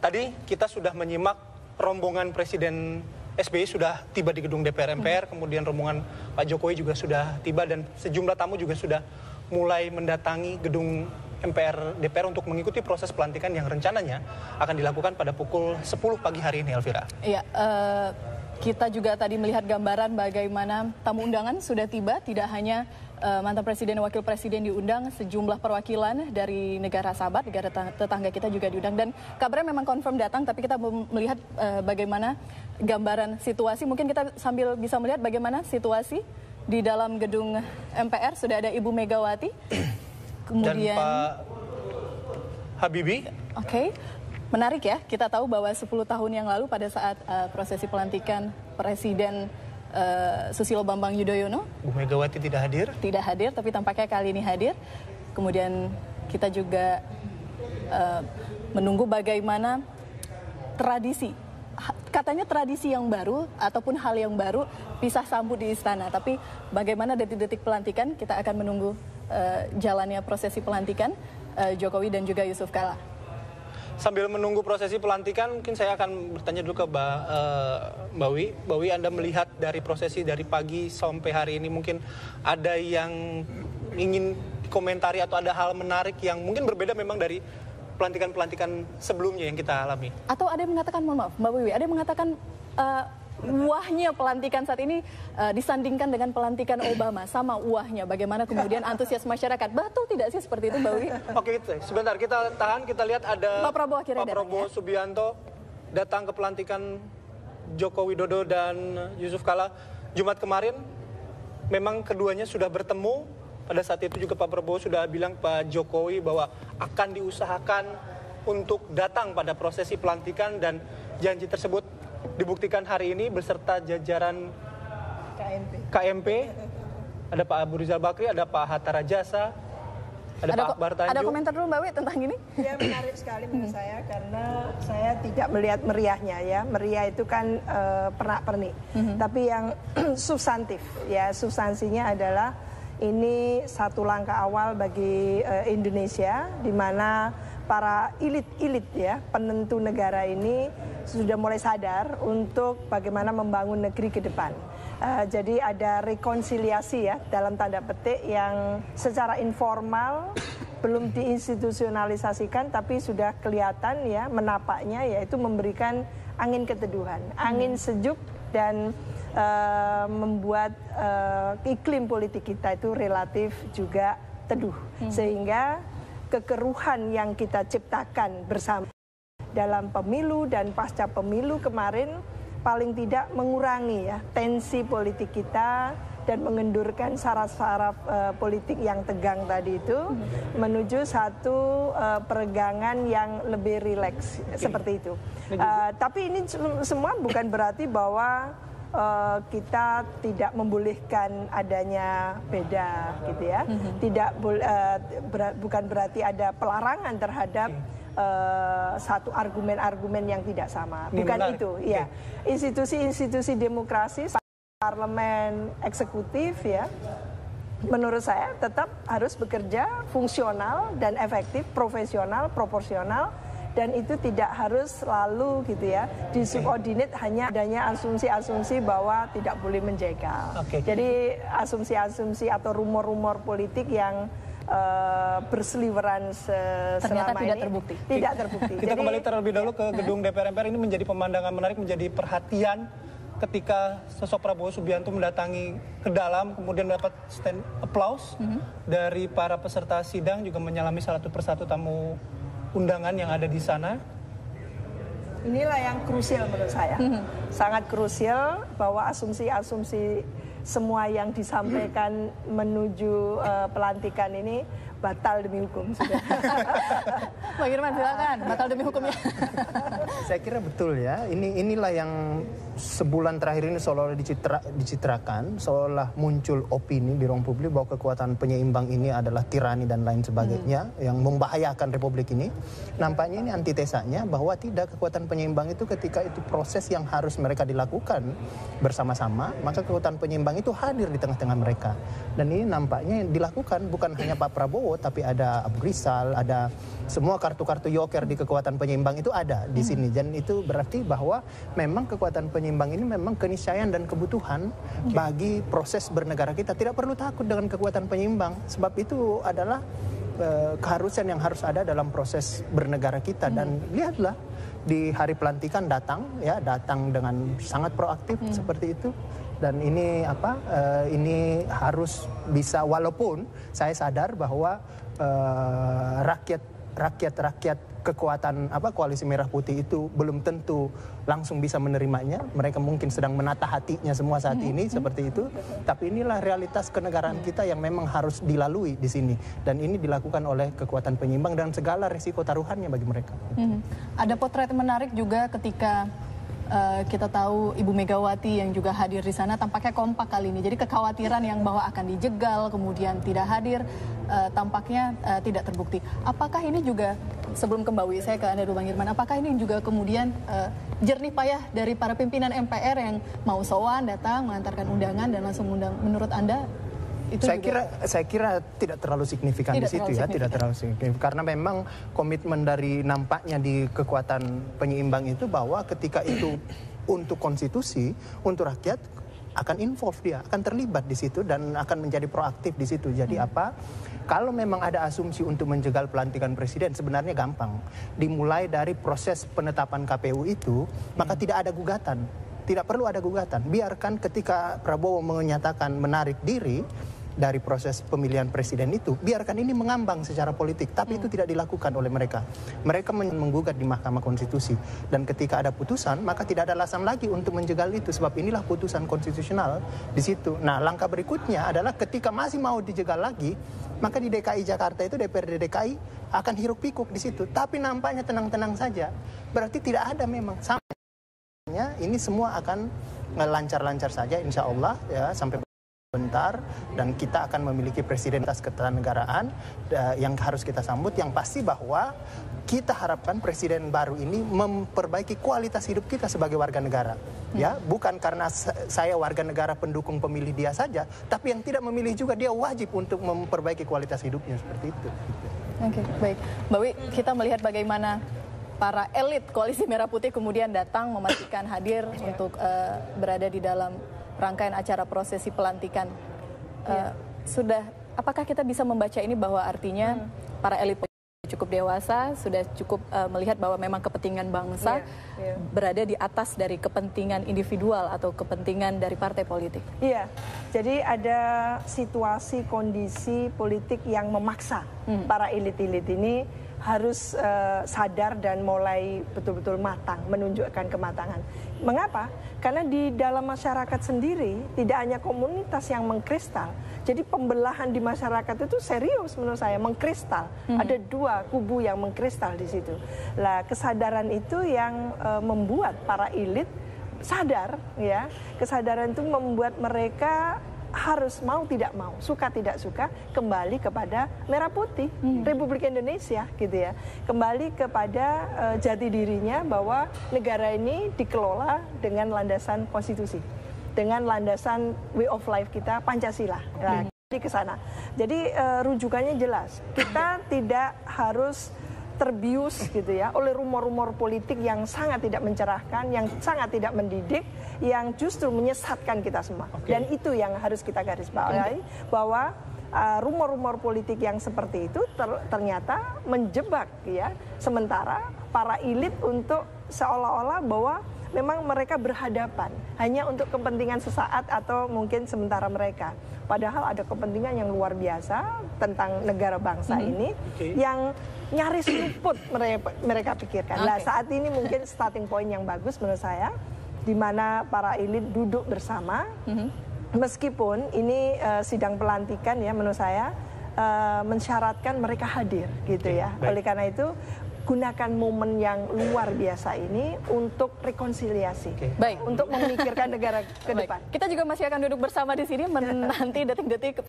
tadi kita sudah menyimak rombongan Presiden SBY sudah tiba di gedung DPR MPR, kemudian rombongan Pak Jokowi juga sudah tiba dan sejumlah tamu juga sudah mulai mendatangi gedung MPR DPR untuk mengikuti proses pelantikan yang rencananya akan dilakukan pada pukul 10 pagi hari ini, Elvira. Iya, kita juga tadi melihat gambaran bagaimana tamu undangan sudah tiba, tidak hanya mantan presiden dan wakil presiden diundang, sejumlah perwakilan dari negara sahabat, negara tetangga kita juga diundang. Dan kabarnya memang confirm datang, tapi kita melihat bagaimana gambaran situasi. Mungkin kita sambil bisa melihat bagaimana situasi di dalam gedung MPR. Sudah ada Ibu Megawati, kemudian dan Pak Habibie. Oke. Menarik ya, kita tahu bahwa 10 tahun yang lalu pada saat prosesi pelantikan Presiden Susilo Bambang Yudhoyono, Bu Megawati tidak hadir. Tidak hadir, tapi tampaknya kali ini hadir. Kemudian kita juga menunggu bagaimana tradisi, katanya tradisi yang baru ataupun hal yang baru pisah sambut di istana. Tapi bagaimana detik-detik pelantikan, kita akan menunggu jalannya prosesi pelantikan Jokowi dan juga Yusuf Kala. Sambil menunggu prosesi pelantikan, mungkin saya akan bertanya dulu ke Mbak Wi. Mbak Wi, Anda melihat dari prosesi dari pagi sampai hari ini, mungkin ada yang ingin komentari atau ada hal menarik yang mungkin berbeda memang dari pelantikan-pelantikan sebelumnya yang kita alami? Atau ada yang mengatakan, mohon maaf Mbak Wiwi, ada yang mengatakan wahnya pelantikan saat ini disandingkan dengan pelantikan Obama, sama wahnya. Bagaimana kemudian antusias masyarakat? Betul tidak sih seperti itu, Mbak Wiwi? Oke, sebentar kita tahan, kita lihat ada Pak Prabowo Subianto datang ke pelantikan Joko Widodo dan Yusuf Kala Jumat kemarin. Memang keduanya sudah bertemu. Pada saat itu juga Pak Prabowo sudah bilang Pak Jokowi bahwa akan diusahakan untuk datang pada prosesi pelantikan, dan janji tersebut dibuktikan hari ini beserta jajaran KMP. Ada Pak Abu Rizal Bakri, ada Pak Hatta Rajasa, ada Pak Akbar Tanjung. Ada komentar dulu Mbak Wi tentang ini? Ya, menarik sekali menurut saya, karena saya tidak melihat meriahnya ya. Meriah itu kan pernak-pernik. Tapi yang substantif ya, substansinya adalah ini satu langkah awal bagi Indonesia, di mana para elit-elit ya, penentu negara ini sudah mulai sadar untuk bagaimana membangun negeri ke depan. Jadi ada rekonsiliasi ya, dalam tanda petik, yang secara informal belum diinstitusionalisasikan, tapi sudah kelihatan ya menapaknya, yaitu memberikan angin keteduhan, angin sejuk, dan membuat iklim politik kita itu relatif juga teduh, sehingga kekeruhan yang kita ciptakan bersama dalam pemilu dan pasca pemilu kemarin paling tidak mengurangi ya tensi politik kita dan mengendurkan saraf-saraf politik yang tegang tadi itu menuju satu peregangan yang lebih rileks seperti itu. Tapi ini semua bukan berarti bahwa kita tidak membolehkan adanya beda gitu ya. Bukan berarti ada pelarangan terhadap satu argumen-argumen yang tidak sama. Bukan itu, ya. Institusi-institusi demokrasi, parlemen, eksekutif ya, menurut saya tetap harus bekerja fungsional dan efektif, profesional, proporsional. Dan itu tidak harus selalu gitu ya disubordinate hanya adanya asumsi-asumsi bahwa tidak boleh menjegal. Jadi asumsi-asumsi atau rumor-rumor politik yang berseliweran ternyata selama tidak ini terbukti. Tidak terbukti. Kita kembali terlebih dahulu ke gedung DPR MPR. Ini menjadi pemandangan menarik, menjadi perhatian ketika sosok Prabowo Subianto mendatangi ke dalam, kemudian mendapat stand applause dari para peserta sidang, juga menyalami satu persatu tamu undangan yang ada di sana. Inilah yang krusial menurut saya, sangat krusial, bahwa asumsi-asumsi semua yang disampaikan menuju pelantikan ini batal demi hukum sudah. Pak Girman, silakan, batal demi hukumnya. Saya kira betul ya. Inilah yang sebulan terakhir ini seolah-olah dicitrakan, seolah muncul opini di ruang publik bahwa kekuatan penyeimbang ini adalah tirani dan lain sebagainya yang membahayakan republik ini. Nampaknya ini antitesanya, bahwa tidak, kekuatan penyeimbang itu ketika itu proses yang harus mereka dilakukan bersama-sama, maka kekuatan penyeimbang itu hadir di tengah-tengah mereka. Dan ini nampaknya dilakukan bukan hanya Pak Prabowo, Prabowo, tapi ada Abu Rizal, ada semua kartu-kartu joker di kekuatan penyeimbang itu ada di sini. Dan itu berarti bahwa memang kekuatan penyeimbang ini memang keniscayaan dan kebutuhan bagi proses bernegara kita. Tidak perlu takut dengan kekuatan penyeimbang, sebab itu adalah keharusan yang harus ada dalam proses bernegara kita. Dan lihatlah di hari pelantikan datang dengan sangat proaktif seperti itu. Dan ini ini harus bisa, walaupun saya sadar bahwa rakyat kekuatan koalisi merah putih itu belum tentu langsung bisa menerimanya. Mereka mungkin sedang menata hatinya semua saat ini seperti itu. Tapi inilah realitas kenegaraan kita yang memang harus dilalui di sini. Dan ini dilakukan oleh kekuatan penyeimbang dan segala risiko taruhannya bagi mereka. Ada potret menarik juga ketika kita tahu Ibu Megawati yang juga hadir di sana tampaknya kompak kali ini. Jadi kekhawatiran yang bahwa akan dijegal kemudian tidak hadir tampaknya tidak terbukti. Apakah ini juga, sebelum kembali saya ke Anda dulu Bang Irman, apakah ini juga kemudian jernih payah dari para pimpinan MPR yang mau sowan datang mengantarkan undangan dan langsung undang, menurut Anda? Saya kira tidak terlalu signifikan di situ ya, tidak terlalu signifikan karena memang komitmen dari nampaknya di kekuatan penyeimbang itu bahwa ketika itu untuk konstitusi, untuk rakyat akan involve, dia akan terlibat di situ dan akan menjadi proaktif di situ. Jadi kalau memang ada asumsi untuk menjegal pelantikan presiden, sebenarnya gampang. Dimulai dari proses penetapan KPU itu, maka tidak ada gugatan. Tidak perlu ada gugatan. Biarkan ketika Prabowo menyatakan menarik diri dari proses pemilihan presiden itu, biarkan ini mengambang secara politik, tapi itu tidak dilakukan oleh mereka. Mereka menggugat di Mahkamah Konstitusi, dan ketika ada putusan, maka tidak ada alasan lagi untuk menjegal itu, sebab inilah putusan konstitusional di situ. Nah, langkah berikutnya adalah ketika masih mau dijegal lagi, maka di DKI Jakarta itu DPRD DKI akan hiruk pikuk di situ, tapi nampaknya tenang-tenang saja. Berarti tidak ada memang ini semua akan lancar-lancar saja insya Allah ya sampai bentar, dan kita akan memiliki presiden atas ketatanegaraan yang harus kita sambut. Yang pasti bahwa kita harapkan presiden baru ini memperbaiki kualitas hidup kita sebagai warga negara. Ya, bukan karena saya warga negara pendukung pemilih dia saja, tapi yang tidak memilih juga dia wajib untuk memperbaiki kualitas hidupnya seperti itu. Oke, baik. Mbak Wi, kita melihat bagaimana para elit Koalisi Merah Putih kemudian datang memastikan hadir untuk berada di dalam rangkaian acara prosesi pelantikan. Apakah kita bisa membaca ini bahwa artinya para elit cukup dewasa, sudah cukup melihat bahwa memang kepentingan bangsa berada di atas dari kepentingan individual atau kepentingan dari partai politik? Iya, jadi ada situasi kondisi politik yang memaksa para elit-elit ini harus sadar dan mulai betul-betul matang, menunjukkan kematangan. Mengapa? Karena di dalam masyarakat sendiri tidak hanya komunitas yang mengkristal. Jadi pembelahan di masyarakat itu serius menurut saya, mengkristal. Ada dua kubu yang mengkristal di situ. Lah, kesadaran itu yang membuat para elit sadar, ya. Kesadaran itu membuat mereka harus mau tidak mau, suka tidak suka, kembali kepada Merah Putih, Republik Indonesia gitu ya. Kembali kepada jati dirinya bahwa negara ini dikelola dengan landasan konstitusi, dengan landasan way of life kita, Pancasila. Nah, ke sana. Jadi rujukannya jelas. Kita tidak harus terbius gitu ya oleh rumor-rumor politik yang sangat tidak mencerahkan, yang sangat tidak mendidik, yang justru menyesatkan kita semua. Dan itu yang harus kita garis bawahi, bahwa rumor-rumor politik yang seperti itu ternyata menjebak ya sementara para elit untuk seolah-olah bahwa memang mereka berhadapan hanya untuk kepentingan sesaat atau mungkin sementara mereka. Padahal ada kepentingan yang luar biasa tentang negara bangsa ini yang nyaris luput mereka pikirkan. Nah, saat ini mungkin starting point yang bagus menurut saya, di mana para elit duduk bersama, meskipun ini sidang pelantikan ya menurut saya mensyaratkan mereka hadir gitu ya. Oleh karena itu gunakan momen yang luar biasa ini untuk rekonsiliasi, untuk memikirkan negara ke depan. Kita juga masih akan duduk bersama di sini menanti detik-detik